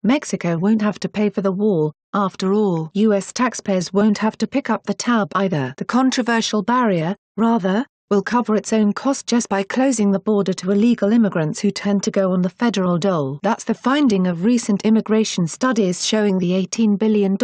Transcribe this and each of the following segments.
Mexico won't have to pay for the wall. After all, U.S. taxpayers won't have to pick up the tab either. The controversial barrier, rather, will cover its own cost just by closing the border to illegal immigrants who tend to go on the federal dole. That's the finding of recent immigration studies showing the $18 billion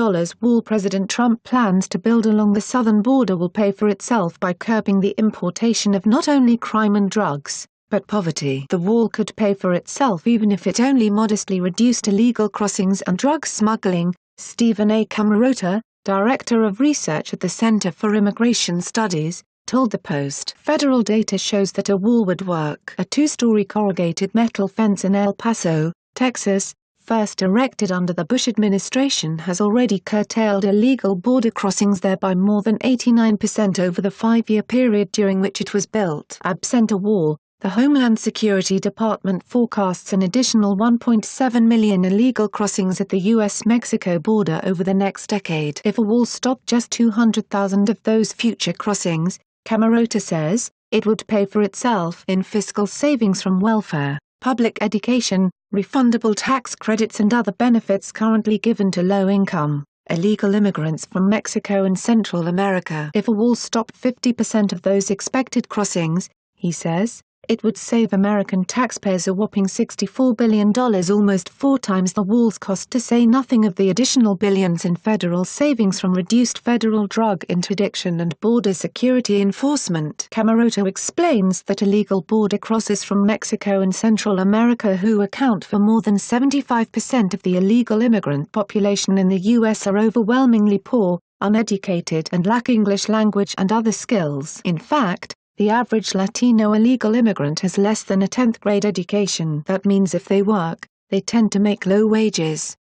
wall President Trump plans to build along the southern border will pay for itself by curbing the importation of not only crime and drugs, but poverty. The wall could pay for itself even if it only modestly reduced illegal crossings and drug smuggling, Stephen A. Camarota, director of research at the Center for Immigration Studies, told the Post. Federal data shows that a wall would work. A two-story corrugated metal fence in El Paso, Texas, first erected under the Bush administration, has already curtailed illegal border crossings there by more than 89% over the 5-year period during which it was built. Absent a wall, the Homeland Security Department forecasts an additional 1.7 million illegal crossings at the U.S.-Mexico border over the next decade. If a wall stopped just 200,000 of those future crossings, Camarota says, it would pay for itself in fiscal savings from welfare, public education, refundable tax credits and other benefits currently given to low-income, illegal immigrants from Mexico and Central America. If a wall stopped 50% of those expected crossings, he says, it would save American taxpayers a whopping $64 billion, almost 4 times the wall's cost, to say nothing of the additional billions in federal savings from reduced federal drug interdiction and border security enforcement. Camarota explains that illegal border crossers from Mexico and Central America, who account for more than 75% of the illegal immigrant population in the U.S., are overwhelmingly poor, uneducated and lack English language and other skills. In fact, the average Latino illegal immigrant has less than a 10th grade education. That means if they work, they tend to make low wages,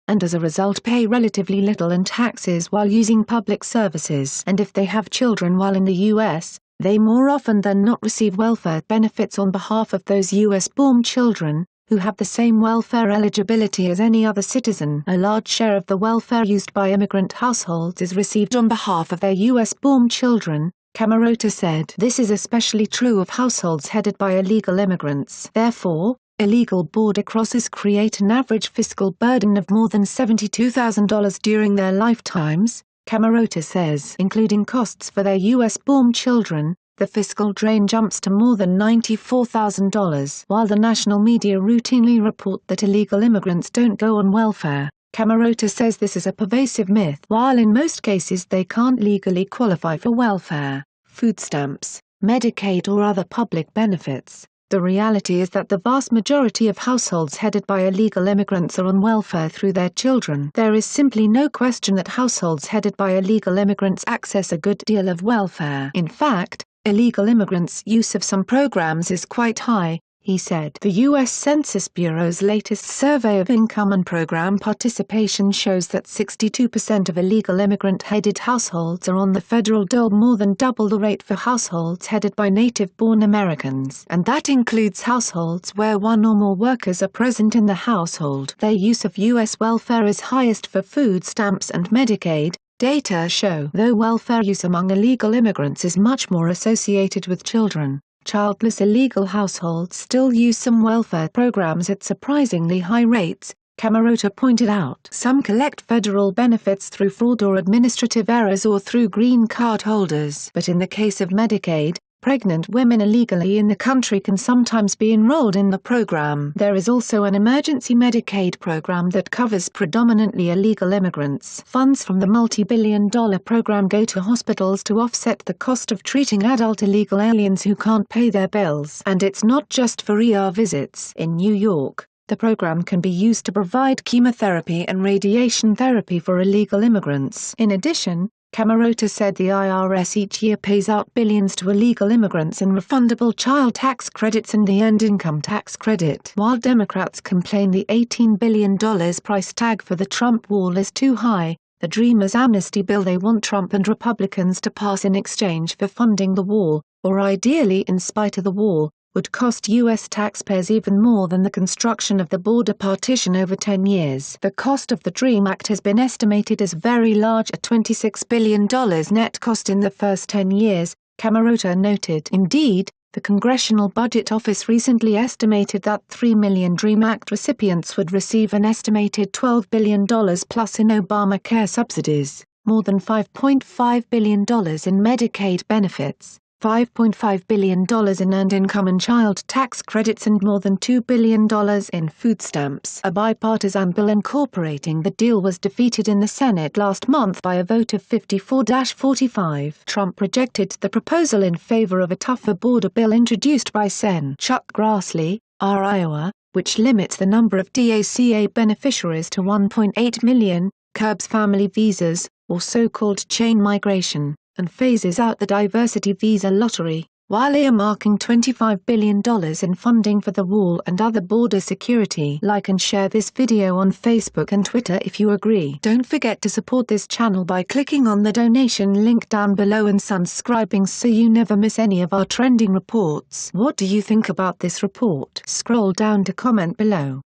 and as a result pay relatively little in taxes while using public services. And if they have children while in the U.S., they more often than not receive welfare benefits on behalf of those U.S.-born children, who have the same welfare eligibility as any other citizen. A large share of the welfare used by immigrant households is received on behalf of their U.S.-born children, Camarota said. This is especially true of households headed by illegal immigrants. Therefore, illegal border crossers create an average fiscal burden of more than $72,000 during their lifetimes, Camarota says. Including costs for their U.S.-born children, the fiscal drain jumps to more than $94,000. While the national media routinely report that illegal immigrants don't go on welfare, Camarota says this is a pervasive myth. While in most cases they can't legally qualify for welfare, food stamps, Medicaid or other public benefits, the reality is that the vast majority of households headed by illegal immigrants are on welfare through their children. There is simply no question that households headed by illegal immigrants access a good deal of welfare. In fact, illegal immigrants' use of some programs is quite high, he said. The U.S. Census Bureau's latest survey of income and program participation shows that 62% of illegal immigrant-headed households are on the federal dole, more than double the rate for households headed by native-born Americans. And that includes households where one or more workers are present in the household. Their use of U.S. welfare is highest for food stamps and Medicaid, data show. Though welfare use among illegal immigrants is much more associated with children, childless illegal households still use some welfare programs at surprisingly high rates, Camarota pointed out. Some collect federal benefits through fraud or administrative errors or through green card holders. But in the case of Medicaid, pregnant women illegally in the country can sometimes be enrolled in the program. There is also an emergency Medicaid program that covers predominantly illegal immigrants. Funds from the multi-billion-dollar program go to hospitals to offset the cost of treating adult illegal aliens who can't pay their bills. And it's not just for ER visits. In New York, the program can be used to provide chemotherapy and radiation therapy for illegal immigrants. In addition, Camarota said the IRS each year pays out billions to illegal immigrants in refundable child tax credits and the earned income tax credit. While Democrats complain the $18 billion price tag for the Trump wall is too high, the Dreamers amnesty bill they want Trump and Republicans to pass in exchange for funding the wall, or ideally in spite of the wall, would cost U.S. taxpayers even more than the construction of the border partition over 10 years. The cost of the DREAM Act has been estimated as very large at $26 billion net cost in the first 10 years, Camarota noted. Indeed, The Congressional Budget Office recently estimated that 3 million DREAM Act recipients would receive an estimated $12 billion plus in Obamacare subsidies, more than $5.5 billion in Medicaid benefits, $5.5 billion in earned income and child tax credits, and more than $2 billion in food stamps. A bipartisan bill incorporating the deal was defeated in the Senate last month by a vote of 54-45. Trump rejected the proposal in favor of a tougher border bill introduced by Sen. Chuck Grassley, R. Iowa, which limits the number of DACA beneficiaries to 1.8 million, curbs family visas, or so-called chain migration, and phases out the diversity visa lottery, while earmarking $25 billion in funding for the wall and other border security. Like and share this video on Facebook and Twitter if you agree. Don't forget to support this channel by clicking on the donation link down below and subscribing so you never miss any of our trending reports. What do you think about this report? Scroll down to comment below.